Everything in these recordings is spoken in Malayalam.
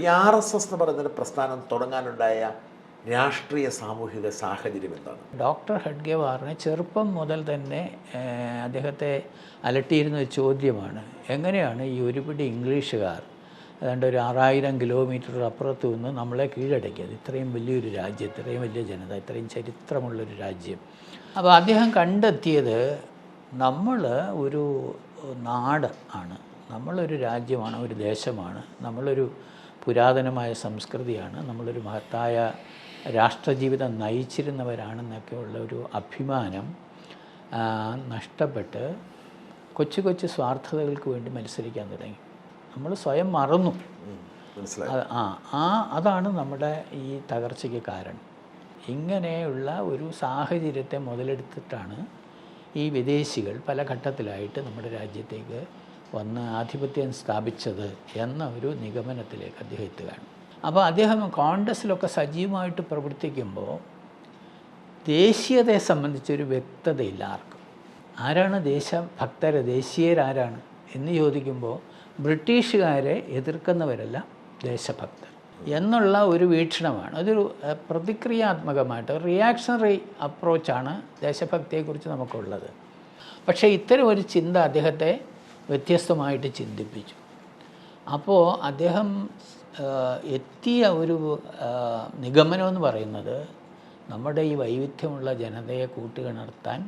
ഈ RSS എന്ന് പറയുന്നൊരു പ്രസ്ഥാനം തുടങ്ങാനുണ്ടായ രാഷ്ട്രീയ സാമൂഹിക സാഹചര്യം എന്താണ്? ഡോക്ടർ ഹെഡ്ഗേവാറിന് ചെറുപ്പം മുതൽ തന്നെ അദ്ദേഹത്തെ അലട്ടിയിരുന്ന ഒരു ചോദ്യമാണ്, എങ്ങനെയാണ് ഈ ഒരുപിടി ഇംഗ്ലീഷുകാർ ഏതാണ്ട് ഒരു 6000 കിലോമീറ്റർ അപ്പുറത്ത് നിന്ന് നമ്മളെ കീഴടക്കിയത്? ഇത്രയും വലിയൊരു രാജ്യം, ഇത്രയും വലിയ ജനത, ഇത്രയും ചരിത്രമുള്ളൊരു രാജ്യം. അപ്പോൾ അദ്ദേഹം കണ്ടെത്തിയത് നമ്മൾ ഒരു നാട് ആണ്, നമ്മളൊരു രാജ്യമാണ്, ഒരു ദേശമാണ്, നമ്മളൊരു പുരാതനമായ സംസ്കൃതിയാണ്, നമ്മളൊരു മഹത്തായ രാഷ്ട്രജീവിതം നയിച്ചിരുന്നവരാണെന്നൊക്കെയുള്ള ഒരു അഭിമാനം നഷ്ടപ്പെട്ട് കൊച്ചു കൊച്ചു സ്വാർത്ഥതകൾക്ക് വേണ്ടി മത്സരിക്കാൻ തുടങ്ങി. നമ്മൾ സ്വയം മറന്നു. അതാണ് നമ്മുടെ ഈ തകർച്ചയ്ക്ക് കാരണം. ഇങ്ങനെയുള്ള ഒരു സാഹചര്യത്തെ മുതലെടുത്തിട്ടാണ് ഈ വിദേശികൾ പല ഘട്ടത്തിലായിട്ട് നമ്മുടെ രാജ്യത്തേക്ക് വന്ന് ആധിപത്യം സ്ഥാപിച്ചത് എന്ന ഒരു നിഗമനത്തിലേക്ക് അദ്ദേഹം എത്തുകയാണ്. അപ്പോൾ അദ്ദേഹം കോൺഗ്രസ്സിലൊക്കെ സജീവമായിട്ട് പ്രവർത്തിക്കുമ്പോൾ ദേശീയതയെ സംബന്ധിച്ചൊരു വ്യക്തതയില്ല ആർക്കും. ആരാണ് ദേശഭക്തർ, ദേശീയരാരാണ് എന്ന് ചോദിക്കുമ്പോൾ ബ്രിട്ടീഷുകാരെ എതിർക്കുന്നവരല്ല ദേശഭക്തർ എന്നുള്ള ഒരു വീക്ഷണമാണ്. അതൊരു പ്രതിക്രിയാത്മകമായിട്ട് റിയാക്ഷണറി അപ്രോച്ചാണ് ദേശഭക്തിയെക്കുറിച്ച് നമുക്കുള്ളത്. പക്ഷേ ഇത്തരം ഒരു ചിന്ത അദ്ദേഹത്തെ വ്യത്യസ്തമായിട്ട് ചിന്തിപ്പിച്ചു. അപ്പോൾ അദ്ദേഹം എത്തിയ ഒരു നിഗമനമെന്ന് പറയുന്നത്, നമ്മുടെ ഈ വൈവിധ്യമുള്ള ജനതയെ കൂട്ടുകണർത്താൻ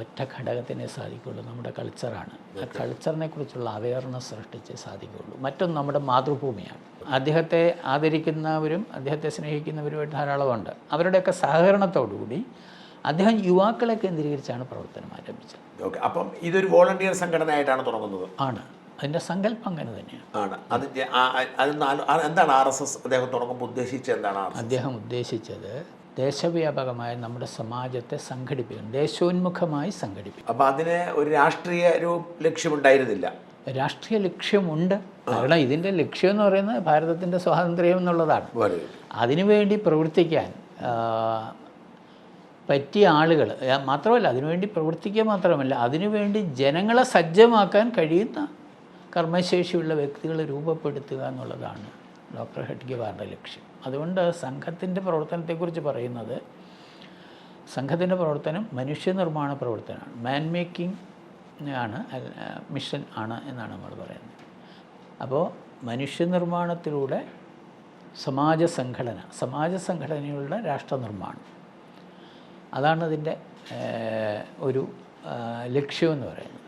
ഒറ്റ ഘടകത്തിനെ സാധിക്കുകയുള്ളൂ, നമ്മുടെ കൾച്ചറാണ്. ആ കൾച്ചറിനെ കുറിച്ചുള്ള അവയർനെസ് സൃഷ്ടിച്ചേ സാധിക്കുകയുള്ളൂ. മറ്റൊന്ന് നമ്മുടെ മാതൃഭൂമിയാണ്. അദ്ദേഹത്തെ ആദരിക്കുന്നവരും അദ്ദേഹത്തെ സ്നേഹിക്കുന്നവരുമായിട്ട് ധാരാളമുണ്ട്. അവരുടെയൊക്കെ സഹകരണത്തോടുകൂടി അദ്ദേഹം യുവാക്കളെ കേന്ദ്രീകരിച്ചാണ് പ്രവർത്തനം ആരംഭിച്ചത്. ഓക്കെ, അപ്പം ഇതൊരു വോളണ്ടിയർ സംഘടനയായിട്ടാണ് തുടങ്ങുന്നത്? ആണ്, അതിൻ്റെ സങ്കല്പം അങ്ങനെ തന്നെയാണ്. എന്താണ് RSS അദ്ദേഹം തുടങ്ങുമ്പോൾ ഉദ്ദേശിച്ചത്? എന്താണ് അദ്ദേഹം ഉദ്ദേശിച്ചത്? ദേശവ്യാപകമായ നമ്മുടെ സമാജത്തെ സംഘടിപ്പിക്കണം, ദേശോന്മുഖമായി സംഘടിപ്പിക്കണം. അപ്പം അതിന് ഒരു രാഷ്ട്രീയ ലക്ഷ്യമുണ്ടായിരുന്നില്ല? രാഷ്ട്രീയ ലക്ഷ്യമുണ്ട്. കാരണം ഇതിൻ്റെ ലക്ഷ്യം എന്ന് പറയുന്നത് ഭാരതത്തിൻ്റെ സ്വാതന്ത്ര്യം എന്നുള്ളതാണ്. അതിനുവേണ്ടി പ്രവർത്തിക്കാൻ പറ്റിയ ആളുകൾ മാത്രമല്ല, അതിനുവേണ്ടി പ്രവർത്തിക്കുക മാത്രമല്ല, അതിനുവേണ്ടി ജനങ്ങളെ സജ്ജമാക്കാൻ കഴിയുന്ന കർമ്മശേഷിയുള്ള വ്യക്തികളെ രൂപപ്പെടുത്തുക എന്നുള്ളതാണ് ഡോക്ടർ ഹെഡ്ഗേവാറിൻ്റെ ലക്ഷ്യം. അതുകൊണ്ട് സംഘത്തിൻ്റെ പ്രവർത്തനത്തെക്കുറിച്ച് പറയുന്നത്, സംഘത്തിൻ്റെ പ്രവർത്തനം മനുഷ്യനിർമ്മാണ പ്രവർത്തനമാണ്, മാൻ മേക്കിംഗ് ആണ്, മിഷൻ ആണ് എന്നാണ് നമ്മൾ പറയുന്നത്. അപ്പോൾ മനുഷ്യനിർമ്മാണത്തിലൂടെ സമാജസംഘടനയുടെ രാഷ്ട്രനിർമ്മാണം, അതാണ് അതിൻ്റെ ഒരു ലക്ഷ്യമെന്ന് പറയുന്നത്.